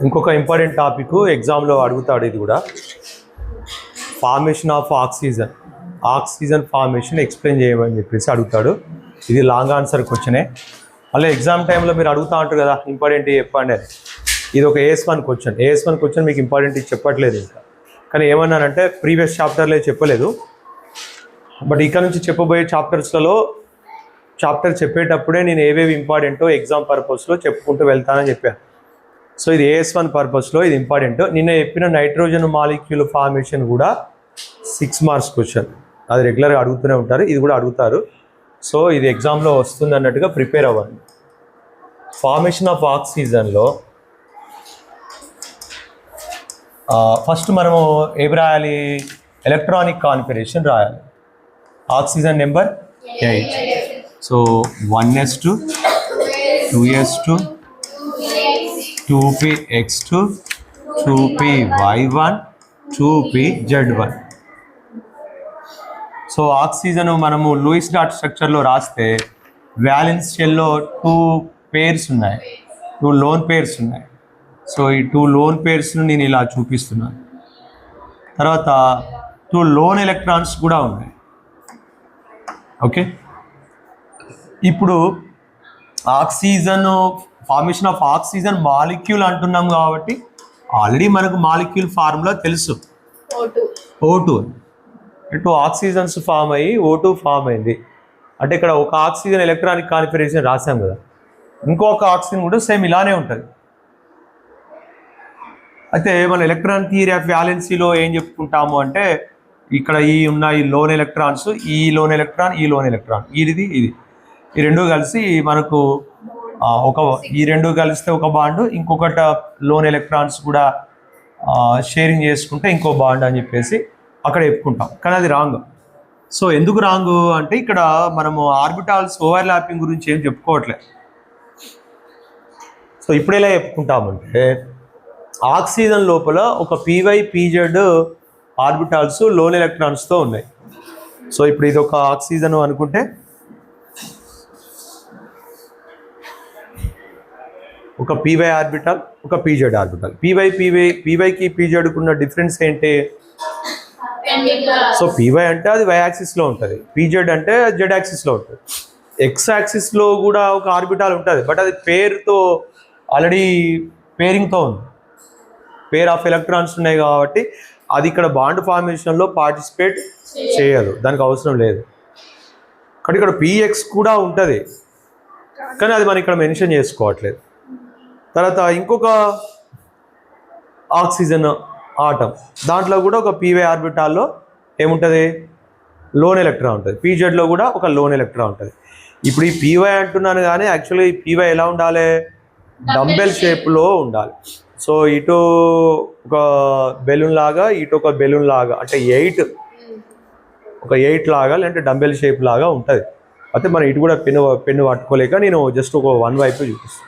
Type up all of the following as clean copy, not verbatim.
ఇంకొక important topic ఎగ్జామ్లో అడుగుతాడు. ఇది కూడా formation of oxygen formation explain చేయమని చెప్పేసి అడుగుతాడు. ఇది లాంగ్ ఆన్సర్ క్వశ్చనే. మళ్ళీ ఎగ్జామ్ టైంలో మీరు అడుగుతూ ఉంటారు కదా, ఇంపార్టెంట్ చెప్పండి అని. ఇది ఒక AS1 క్వశ్చన్ మీకు ఇంపార్టెంట్ చెప్పట్లేదు ఇంకా, కానీ ఏమన్నానంటే ప్రీవియస్ చాప్టర్లే చెప్పలేదు. బట్ ఇక్కడ నుంచి చెప్పబోయే చాప్టర్ చెప్పేటప్పుడే నేను ఏవేవి ఇంపార్టెంటో ఎగ్జామ్ పర్పస్లో చెప్పుకుంటూ వెళ్తానని చెప్పాను. సో ఇది AS1 పర్పస్లో ఇది ఇంపార్టెంట్. నిన్న చెప్పిన నైట్రోజన్ మాలిక్యూల్ ఫార్మేషన్ కూడా 6 మార్క్స్ క్వశ్చన్, అది రెగ్యులర్గా అడుగుతూనే ఉంటారు, ఇది కూడా అడుగుతారు. సో ఇది ఎగ్జామ్లో వస్తుంది అన్నట్టుగా ప్రిపేర్ అవ్వండి. ఫార్మేషన్ ఆఫ్ ఆక్సిజన్లో ఫస్ట్ మనము ఏం రాయాలి? ఎలక్ట్రానిక్ కాన్ఫిగరేషన్ రాయాలి. Oxygen number 8. So 1s2 2s2 2px2 2py1 2pz1. So oxygen మనము లూయిస్ డాట్ స్ట్రక్చర్లో రాస్తే వ్యాలెన్స్ షెల్లో 2 పేర్స్ ఉన్నాయి, 2 లోన్ పేర్స్ ఉన్నాయి. సో ఈ 2 లోన్ పేర్స్ను నేను ఇలా చూపిస్తున్నాను. తర్వాత 2 లోన్ ఎలక్ట్రాన్స్ కూడా ఉన్నాయి. ఓకే, ఇప్పుడు ఫార్మేషన్ ఆఫ్ ఆక్సిజన్ మాలిక్యూల్ అంటున్నాం కాబట్టి ఆల్రెడీ మనకు మాలిక్యూల్ ఫార్ములా తెలుసు, O2. 2 ఆక్సిజన్స్ ఫామ్ అయ్యి O2 ఫామ్ అయింది అంటే ఇక్కడ ఒక ఆక్సిజన్ ఎలక్ట్రానిక్ కాన్ఫిగరేషన్ రాసాం కదా, ఇంకొక ఆక్సిజన్ కూడా సేమ్ ఇలానే ఉంటుంది. అయితే మన ఎలక్ట్రాన్ థియరీ ఆఫ్ వ్యాలెన్సీలో ఏం చెప్పుకుంటాము అంటే ఇక్కడ ఈ లోన్ ఎలక్ట్రాన్స్, ఈ లోన్ ఎలక్ట్రాన్ ఇది ఈ రెండు కలిసి మనకు ఈ రెండు కలిస్తే ఒక బాండ్, ఇంకొకటి లోన్ ఎలక్ట్రాన్స్ కూడా షేరింగ్ చేసుకుంటే ఇంకో బాండ్ అని చెప్పేసి అక్కడ చెప్పుకుంటాం, కానీ అది రాంగ్. సో ఎందుకు రాంగ్ అంటే ఇక్కడ మనము ఆర్బిటాల్స్ ఓవర్లాపింగ్ గురించి ఏం చెప్పుకోవట్లేదు. సో ఇప్పుడు ఎలా చెప్పుకుంటామంటే ఆక్సిజన్ లోపల ఒక PY/PZ ఆర్బిటాల్స్ లోన్ ఎలక్ట్రాన్స్తో ఉన్నాయి. సో ఇప్పుడు ఇది ఒక ఆక్సిజన్ అనుకుంటే ఒక PY ఆర్బిటాల్, ఒక PZ ఆర్బిటాల్. PYకి PZకు ఉన్న డిఫరెన్స్ ఏంటి? సో PY అంటే అది Y యాక్సిస్లో ఉంటుంది, PZ అంటే Z యాక్సిస్లో ఉంటుంది. X యాక్సిస్లో కూడా ఒక ఆర్బిటాల్ ఉంటుంది, బట్ అది పేరుతో ఆల్రెడీ పేరింగ్తో ఉంది, పేర్ ఆఫ్ ఎలక్ట్రాన్స్ ఉన్నాయి కాబట్టి అది ఇక్కడ బాండ్ ఫార్మేషన్లో పార్టిసిపేట్ చేయదు, దానికి అవసరం లేదు. కానీ ఇక్కడ PX కూడా ఉంటుంది, కానీ అది మనం ఇక్కడ మెన్షన్ చేసుకోవట్లేదు. తర్వాత ఇంకొక ఆక్సిజన్ ఆటం, దాంట్లో కూడా ఒక PY ఆర్బిటాల్లో ఏముంటుంది? లోన్ ఎలక్ట్రాన్ ఉంటుంది. PZలో కూడా ఒక లోన్ ఎలక్ట్రాన్ ఉంటుంది. ఇప్పుడు ఈ PY అంటున్నాను కానీ యాక్చువల్లీ ఈ PY ఎలా ఉండాలి? డంబెల్ షేప్లో ఉండాలి. సో ఇటు ఒక బెలూన్ లాగా, ఇటు ఒక బెలూన్ లాగా, అంటే 8 లాగా, లేదంటే డంబెల్ షేప్ లాగా ఉంటుంది. అయితే మనం ఇటు కూడా పెన్ను పట్టుకోలేక నేను జస్ట్ ఒక 1 వైపు చూపిస్తాను.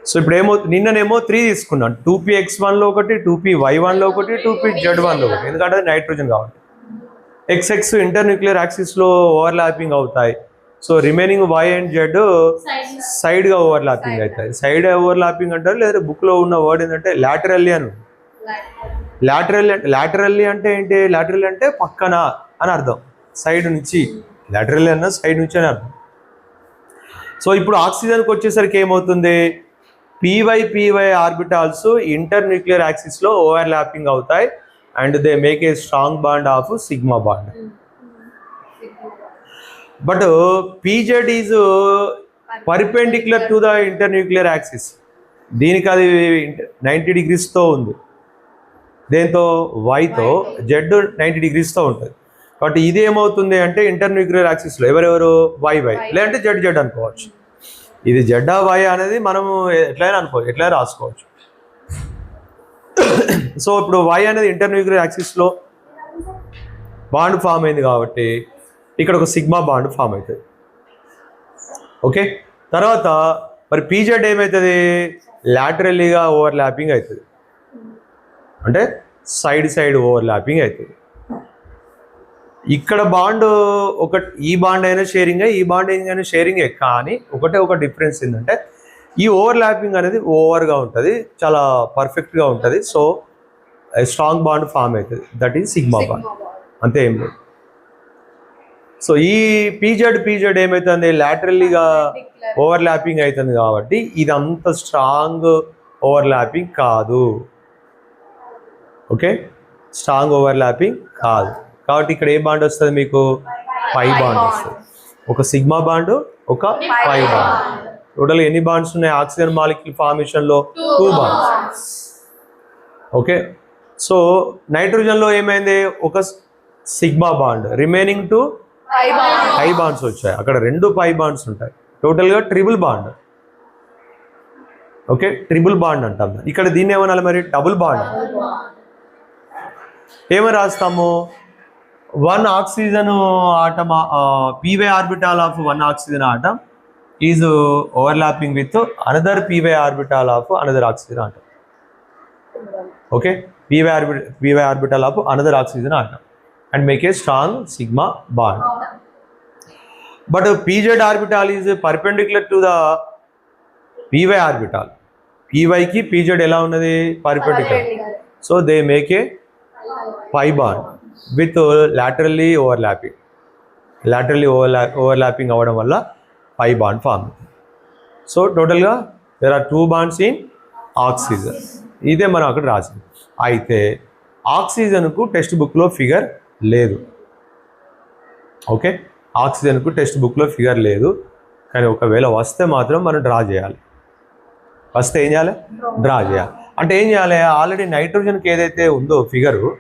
సో ఇప్పుడు నిన్ననేమో 3 తీసుకున్నాను, 2px1లో ఒకటి, 2py1లో ఒకటి, 2pz1లో ఒకటి, ఎందుకంటే అది నైట్రోజన్ కాబట్టి. XX ఇంటర్న్యూక్లియర్ యాక్సిస్లో ఓవర్లాపింగ్ అవుతాయి. So remaining Y and Z సైడ్గా ఓవర్లాపింగ్ అవుతాయి. సైడ్ ఓవర్లాపింగ్ అంటారు, లేదా బుక్లో ఉన్న వర్డ్ ఏంటంటే లాటరల్లీ అని. లాటరల్లీ అంటే ఏంటి? లాటరల్ అంటే పక్కన అని అర్థం, సైడ్ నుంచి. లాటరల్లీ అన్న సైడ్ నుంచి అని అర్థం. సో ఇప్పుడు ఆక్సిజన్కి వచ్చేసరికి ఏమవుతుంది? PY ఆర్బిటాల్స్ ఇంటర్న్యూక్లియర్ యాక్సిస్లో ఓవర్లాపింగ్ అవుతాయి and they make a strong bond of sigma bond. But PZ is perpendicular to the internuclear axis. దీనికి అది 90 degreesతో ఉంది, దేంతో? Yతో. Z 90 degreesతో ఉంటుంది. కాబట్టి ఇది ఏమవుతుంది అంటే ఇంటర్న్యూక్లియర్ యాక్సిస్లో ఎవరెవరు? Y లేదంటే Z అనుకోవచ్చు. ఇది Z Y అనేది మనము ఎట్లయినా రాసుకోవచ్చు. సో ఇప్పుడు Y అనేది ఇంటర్న్యూక్లియర్ యాక్సిస్లో బాండ్ ఫామ్ అయింది కాబట్టి ఇక్కడ ఒక సిగ్మా బాండ్ ఫామ్ అవుతుంది. ఓకే, తర్వాత మరి PZ ఏమవుతుంది? లాటరల్లీగా ఓవర్లాపింగ్ అవుతుంది, అంటే సైడ్ ఓవర్లాపింగ్ అవుతుంది. ఇక్కడ బాండ్ ఈ బాండ్ అయినా షేరింగే, ఈ బాండ్ అయినా షేరింగే, కానీ ఒక డిఫరెన్స్ ఏంటంటే ఈ ఓవర్లాపింగ్ అనేది ఓవర్గా ఉంటుంది, చాలా పర్ఫెక్ట్గా ఉంటుంది. సో స్ట్రాంగ్ బాండ్ ఫామ్ అవుతుంది, దట్ ఈజ్ సిగ్మా బాండ్. అంతే, ఏం లేదు. సో ఈ పీజెడ్ ఏమవుతుంది, లాటరల్లీగా ఓవర్లాపింగ్ అవుతుంది కాబట్టి ఇది అంత స్ట్రాంగ్ ఓవర్లాపింగ్ కాదు. ఓకే, స్ట్రాంగ్ ఓవర్లాపింగ్ కాదు కాబట్టి ఇక్కడ ఏ బాండ్ వస్తుంది మీకు, పై బాండ్ వస్తుంది. ఒక సిగ్మా బాండ్, ఒక పై బాండ్. టోటల్ ఎన్ని బాండ్స్ ఉన్నాయి ఆక్సిజన్ మాలిక్యూల్ ఫార్మేషన్లో, 2 బాండ్స్. ఓకే, సో నైట్రోజన్లో ఏమైంది, ఒక sigma bond, remaining 2 pi bonds వచ్చాయి. అక్కడ 2 పై బాండ్స్ ఉంటాయి, టోటల్గా triple bond. Okay, triple bond అంటాం. ఇక్కడ దీన్ని ఏమనాలి మరి, డబుల్ బాండ్. ఏమని రాస్తాము, 1 oxygen atom, py orbital of 1 oxygen atom is overlapping with another py orbital of another oxygen atom. Okay, py orbital of another oxygen atom and make a strong sigma bond. But pz orbital is perpendicular to the py orbital. py ki pz ఎలా ఉన్నది, perpendicular. So they make a pi bond with laterally overlapping. Overlapping అవ్వడం వల్ల pi bond form. So total గా there are 2 bonds in oxygen. ఇదే మనం అక్కడ రాసింది. అయితే ఆక్సిజన్కు టెక్స్ట్ బుక్లో ఫిగర్ లేదు. ఓకే, ఆక్సిజన్కు టెక్స్ట్ బుక్లో ఫిగర్ లేదు, కానీ ఒకవేళ వస్తే మాత్రం మనం డ్రా చేయాలి. వస్తే ఏం చేయాలి, డ్రా చేయాలి. అంటే ఏం చేయాలి, ఆల్రెడీ నైట్రోజన్కి ఏదైతే ఉందో ఫిగరు,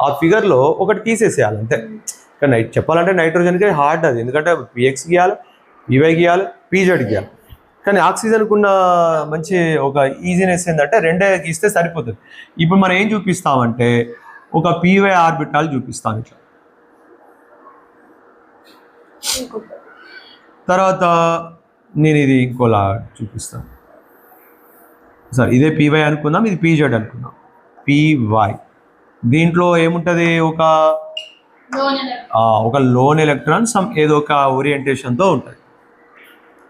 ఆ ఫిగర్లో ఒకటి తీసేసేయాలి అంతే. కానీ చెప్పాలంటే నైట్రోజన్కి హార్డ్ అది, ఎందుకంటే పిఎక్స్ గీయాలి, పివై గీయాలి, పీజెడ్ గీయాలి. కానీ ఆక్సిజన్కు ఉన్న మంచి ఒక ఈజీనెస్ ఏంటంటే 2 గీస్తే సరిపోతుంది. ఇప్పుడు మనం ఏం చూపిస్తామంటే ఒక py ఆర్బిటాల్ చూపిస్తాను ఇట్లా. తర్వాత నేను ఇది ఇంకోలా చూపిస్తాను. సరే, ఇదే py అనుకుందాం, ఇది pz అనుకుందాం. py దీంట్లో ఏముంటుంది, ఒక లోన్ ఎలక్ట్రాన్ సమ్ ఏదో ఒక ఓరియంటేషన్తో ఉంటుంది.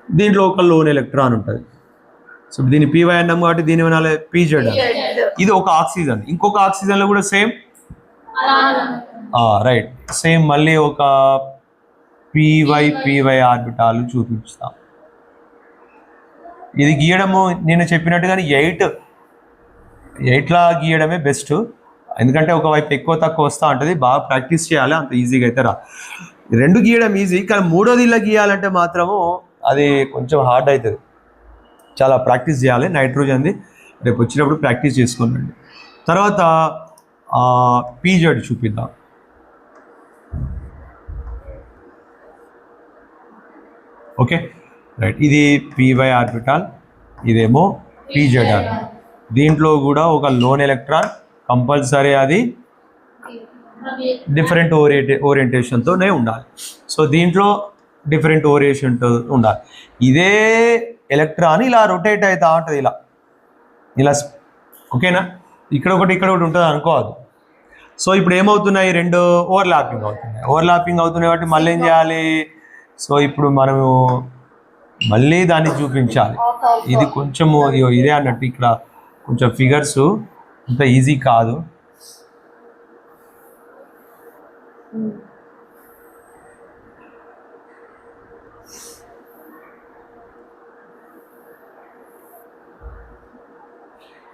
దీంట్లో ఒక లోన్ ఎలక్ట్రాన్ ఉంటుంది. సో దీన్ని py అన్నాం కాబట్టి దీని ఏమనాలి, pz. ఇది ఒక ఆక్సిజన్, ఇంకొక ఆక్సిజన్లో కూడా సేమ్ రైట్, సేమ్ మళ్ళీ ఒక py ఆర్బిటాల్ చూపిస్తాం. ఇది గీయడము నేను చెప్పినట్టుగానే 8లా గీయడమే బెస్ట్, ఎందుకంటే ఒకవైపు ఎక్కువ తక్కువ వస్తూ ఉంటుంది. బాగా ప్రాక్టీస్ చేయాలి, అంత ఈజీగా అయితే రా. 2 గీయడం ఈజీ, కానీ 3వది ఇలా గీయాలంటే మాత్రము అది కొంచెం హార్డ్ అవుతుంది. చాలా ప్రాక్టీస్ చేయాలి. నైట్రోజన్ది రేపు వచ్చినప్పుడు ప్రాక్టీస్ చేసుకోండి. తర్వాత పీజెడ్ చూపిద్దాం. ఓకే రైట్, ఇది py ఆర్బిటాల్, ఇదేమో pz ఆర్బిటాల్. దీంట్లో కూడా ఒక లోన్ ఎలక్ట్రాన్ కంపల్సరీ అది డిఫరెంట్ ఓరియంటేషన్తోనే ఉండాలి. సో దీంట్లో డిఫరెంట్ ఓరియంటేషన్తో ఉండాలి. ఇదే ఎలక్ట్రాన్ ఇలా రొటేట్ అవుతూ ఉంటుంది, ఇలా. ఓకేనా, ఇక్కడ ఒకటి ఉంటుంది అనుకోవద్దు. సో ఇప్పుడు ఏమవుతున్నాయి, 2 ఓవర్లాపింగ్ అవుతున్నాయి కాబట్టి మళ్ళీ ఏం చేయాలి, సో ఇప్పుడు మనము మళ్ళీ దాన్ని చూపించాలి. ఇది కొంచెము ఇదే అన్నట్టు, ఇక్కడ కొంచెం ఫిగర్స్ అంత ఈజీ కాదు.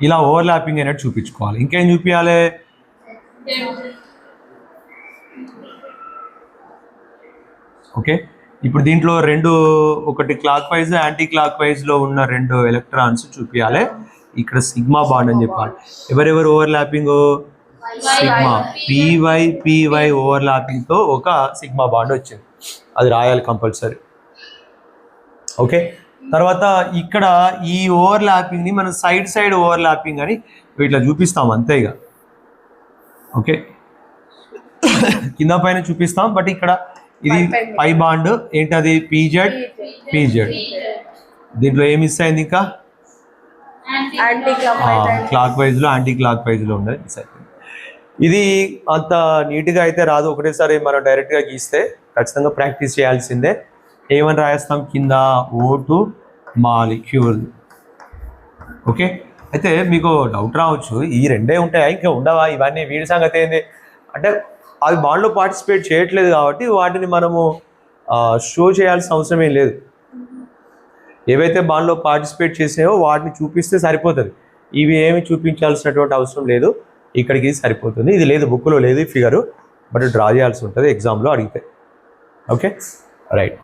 ఇలా ఓవర్లాపింగ్ అయినట్టు చూపించుకోవాలి. ఇంకేం చూపించాలి, ఓకే ఇప్పుడు దీంట్లో 2 ఒకటి క్లాక్ వైజ్ యాంటీ క్లాక్ వైజ్లో ఉన్న 2 ఎలక్ట్రాన్స్ చూపించాలి. ఇక్కడ సిగ్మా బాండ్ అని చెప్పాలి. ఎవరెవరు ఓవర్లాపింగ్, సిగ్మా py ఓవర్లాపింగ్తో ఒక సిగ్మా బాండ్ వచ్చింది, అది రాయాలి కంపల్సరీ. ఓకే, తర్వాత ఇక్కడ ఈ ఓవర్లాపింగ్ని మనం సైడ్ ఓవర్లాపింగ్ అని ఇట్లా చూపిస్తాం అంతే ఇక. ఓకే, కింద పైన చూపిస్తాం, బట్ ఇక్కడ ఇది పై బాండ్ ఏంటది, పీజెడ్. దీంట్లో ఏమి మిస్ అయింది, ఇంకా క్లాక్ వైజ్లో యాంటీ క్లాక్ వైజ్లో ఉండదు మిస్ అయిపోయింది. ఇది అంత నీట్గా అయితే రాదు, ఒకటేసారి మనం డైరెక్ట్గా గీస్తే ఖచ్చితంగా ప్రాక్టీస్ చేయాల్సిందే. ఏమని రాయేస్తాం కింద, O2 మాలిక్యూల్. ఓకే, అయితే మీకు డౌట్ రావచ్చు, ఈ రెండే ఉంటాయా ఇంకా ఉండవా ఇవన్నీ, వీడి సంగతి ఏంది అంటే అవి బాండ్లో పార్టిసిపేట్ చేయట్లేదు కాబట్టి వాటిని మనము షో చేయాల్సిన అవసరం ఏం లేదు. ఏవైతే బాండ్లో పార్టిసిపేట్ చేసాయో వాటిని చూపిస్తే సరిపోతుంది, ఇవి ఏమి చూపించాల్సినటువంటి అవసరం లేదు. ఇక్కడికి సరిపోతుంది. ఇది లేదు, బుక్లో లేదు ఈ ఫిగరు, బట్ డ్రా చేయాల్సి ఉంటుంది ఎగ్జామ్లో అడిగితే. Okay, right.